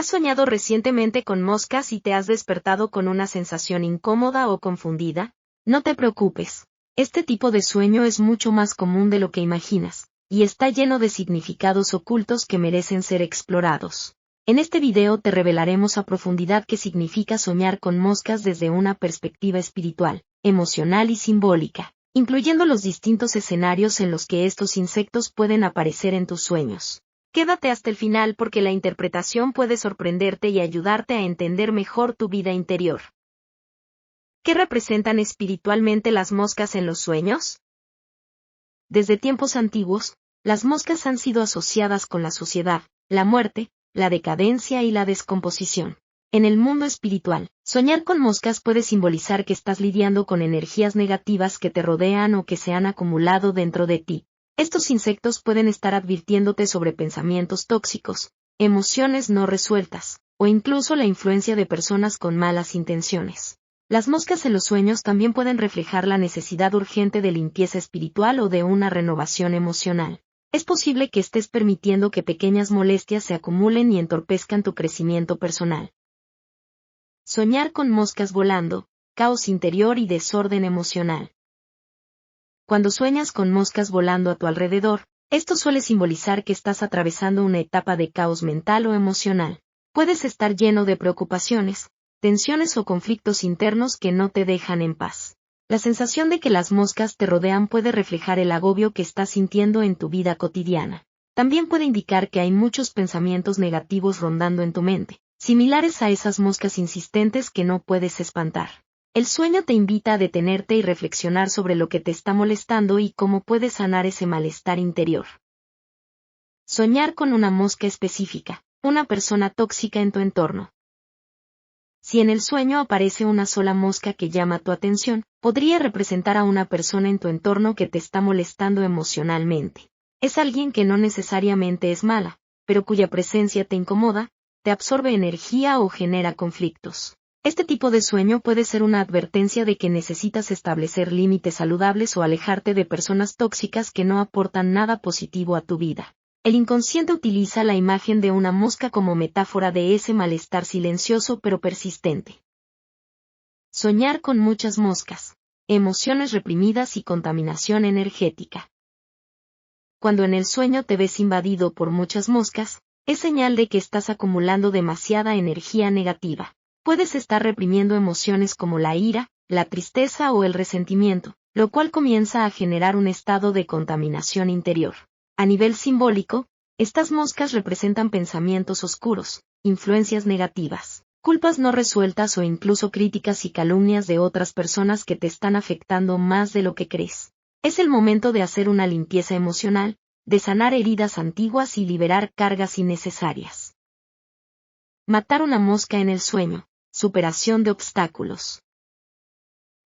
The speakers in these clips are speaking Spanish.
¿Has soñado recientemente con moscas y te has despertado con una sensación incómoda o confundida? No te preocupes. Este tipo de sueño es mucho más común de lo que imaginas, y está lleno de significados ocultos que merecen ser explorados. En este video te revelaremos a profundidad qué significa soñar con moscas desde una perspectiva espiritual, emocional y simbólica, incluyendo los distintos escenarios en los que estos insectos pueden aparecer en tus sueños. Quédate hasta el final porque la interpretación puede sorprenderte y ayudarte a entender mejor tu vida interior. ¿Qué representan espiritualmente las moscas en los sueños? Desde tiempos antiguos, las moscas han sido asociadas con la suciedad, la muerte, la decadencia y la descomposición. En el mundo espiritual, soñar con moscas puede simbolizar que estás lidiando con energías negativas que te rodean o que se han acumulado dentro de ti. Estos insectos pueden estar advirtiéndote sobre pensamientos tóxicos, emociones no resueltas, o incluso la influencia de personas con malas intenciones. Las moscas en los sueños también pueden reflejar la necesidad urgente de limpieza espiritual o de una renovación emocional. Es posible que estés permitiendo que pequeñas molestias se acumulen y entorpezcan tu crecimiento personal. Soñar con moscas volando, caos interior y desorden emocional. Cuando sueñas con moscas volando a tu alrededor, esto suele simbolizar que estás atravesando una etapa de caos mental o emocional. Puedes estar lleno de preocupaciones, tensiones o conflictos internos que no te dejan en paz. La sensación de que las moscas te rodean puede reflejar el agobio que estás sintiendo en tu vida cotidiana. También puede indicar que hay muchos pensamientos negativos rondando en tu mente, similares a esas moscas insistentes que no puedes espantar. El sueño te invita a detenerte y reflexionar sobre lo que te está molestando y cómo puedes sanar ese malestar interior. Soñar con una mosca específica, una persona tóxica en tu entorno. Si en el sueño aparece una sola mosca que llama tu atención, podría representar a una persona en tu entorno que te está molestando emocionalmente. Es alguien que no necesariamente es mala, pero cuya presencia te incomoda, te absorbe energía o genera conflictos. Este tipo de sueño puede ser una advertencia de que necesitas establecer límites saludables o alejarte de personas tóxicas que no aportan nada positivo a tu vida. El inconsciente utiliza la imagen de una mosca como metáfora de ese malestar silencioso pero persistente. Soñar con muchas moscas, emociones reprimidas y contaminación energética. Cuando en el sueño te ves invadido por muchas moscas, es señal de que estás acumulando demasiada energía negativa. Puedes estar reprimiendo emociones como la ira, la tristeza o el resentimiento, lo cual comienza a generar un estado de contaminación interior. A nivel simbólico, estas moscas representan pensamientos oscuros, influencias negativas, culpas no resueltas o incluso críticas y calumnias de otras personas que te están afectando más de lo que crees. Es el momento de hacer una limpieza emocional, de sanar heridas antiguas y liberar cargas innecesarias. Matar una mosca en el sueño. Superación de obstáculos.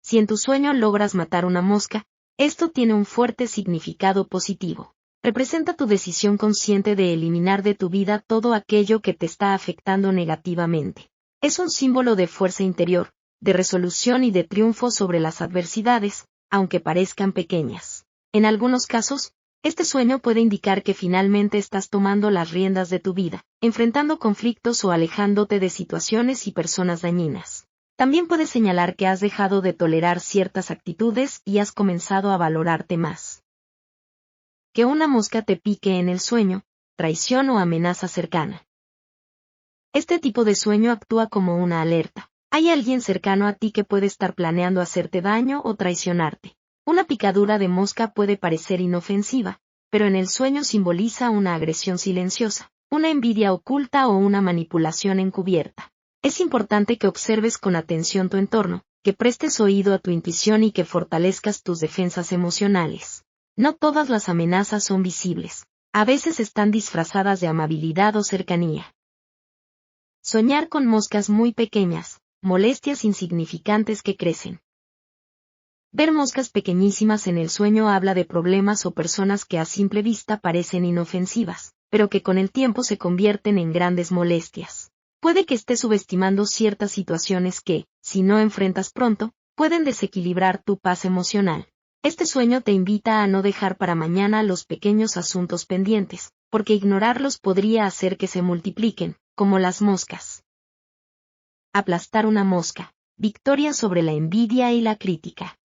Si en tu sueño logras matar una mosca, esto tiene un fuerte significado positivo. Representa tu decisión consciente de eliminar de tu vida todo aquello que te está afectando negativamente. Es un símbolo de fuerza interior, de resolución y de triunfo sobre las adversidades, aunque parezcan pequeñas. En algunos casos, este sueño puede indicar que finalmente estás tomando las riendas de tu vida, enfrentando conflictos o alejándote de situaciones y personas dañinas. También puede señalar que has dejado de tolerar ciertas actitudes y has comenzado a valorarte más. Que una mosca te pique en el sueño, traición o amenaza cercana. Este tipo de sueño actúa como una alerta. Hay alguien cercano a ti que puede estar planeando hacerte daño o traicionarte. Una picadura de mosca puede parecer inofensiva, pero en el sueño simboliza una agresión silenciosa, una envidia oculta o una manipulación encubierta. Es importante que observes con atención tu entorno, que prestes oído a tu intuición y que fortalezcas tus defensas emocionales. No todas las amenazas son visibles. A veces están disfrazadas de amabilidad o cercanía. Soñar con moscas muy pequeñas, molestias insignificantes que crecen. Ver moscas pequeñísimas en el sueño habla de problemas o personas que a simple vista parecen inofensivas, pero que con el tiempo se convierten en grandes molestias. Puede que estés subestimando ciertas situaciones que, si no enfrentas pronto, pueden desequilibrar tu paz emocional. Este sueño te invita a no dejar para mañana los pequeños asuntos pendientes, porque ignorarlos podría hacer que se multipliquen, como las moscas. Aplastar una mosca. Victoria sobre la envidia y la crítica.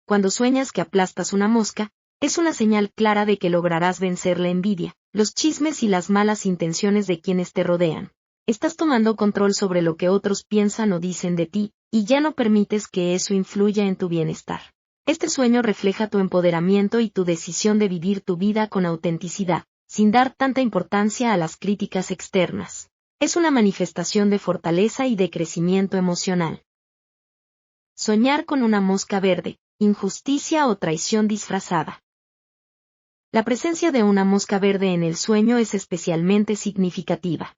Cuando sueñas que aplastas una mosca, es una señal clara de que lograrás vencer la envidia, los chismes y las malas intenciones de quienes te rodean. Estás tomando control sobre lo que otros piensan o dicen de ti, y ya no permites que eso influya en tu bienestar. Este sueño refleja tu empoderamiento y tu decisión de vivir tu vida con autenticidad, sin dar tanta importancia a las críticas externas. Es una manifestación de fortaleza y de crecimiento emocional. Soñar con una mosca verde, injusticia o traición disfrazada. La presencia de una mosca verde en el sueño es especialmente significativa.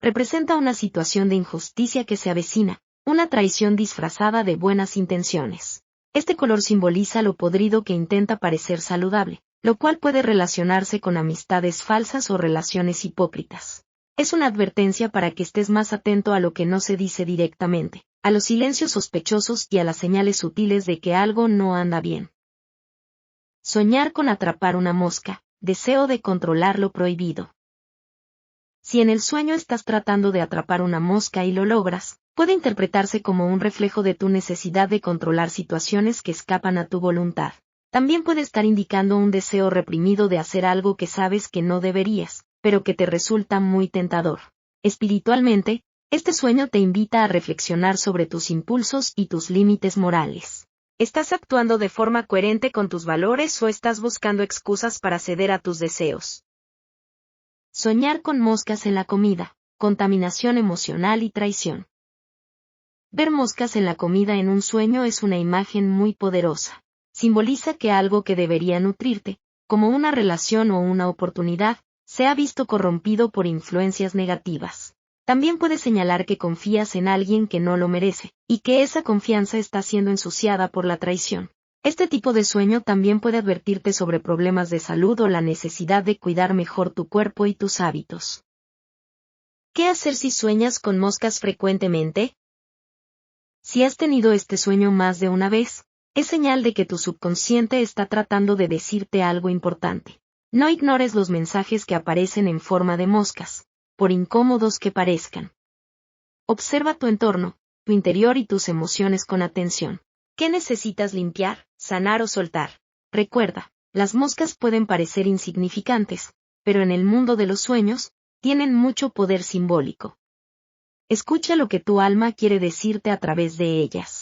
Representa una situación de injusticia que se avecina, una traición disfrazada de buenas intenciones. Este color simboliza lo podrido que intenta parecer saludable, lo cual puede relacionarse con amistades falsas o relaciones hipócritas. Es una advertencia para que estés más atento a lo que no se dice directamente, a los silencios sospechosos y a las señales sutiles de que algo no anda bien. Soñar con atrapar una mosca, deseo de controlar lo prohibido. Si en el sueño estás tratando de atrapar una mosca y lo logras, puede interpretarse como un reflejo de tu necesidad de controlar situaciones que escapan a tu voluntad. También puede estar indicando un deseo reprimido de hacer algo que sabes que no deberías, pero que te resulta muy tentador. Espiritualmente, este sueño te invita a reflexionar sobre tus impulsos y tus límites morales. ¿Estás actuando de forma coherente con tus valores o estás buscando excusas para ceder a tus deseos? Soñar con moscas en la comida, contaminación emocional y traición. Ver moscas en la comida en un sueño es una imagen muy poderosa. Simboliza que algo que debería nutrirte, como una relación o una oportunidad, se ha visto corrompido por influencias negativas. También puede señalar que confías en alguien que no lo merece, y que esa confianza está siendo ensuciada por la traición. Este tipo de sueño también puede advertirte sobre problemas de salud o la necesidad de cuidar mejor tu cuerpo y tus hábitos. ¿Qué hacer si sueñas con moscas frecuentemente? Si has tenido este sueño más de una vez, es señal de que tu subconsciente está tratando de decirte algo importante. No ignores los mensajes que aparecen en forma de moscas, por incómodos que parezcan. Observa tu entorno, tu interior y tus emociones con atención. ¿Qué necesitas limpiar, sanar o soltar? Recuerda, las moscas pueden parecer insignificantes, pero en el mundo de los sueños, tienen mucho poder simbólico. Escucha lo que tu alma quiere decirte a través de ellas.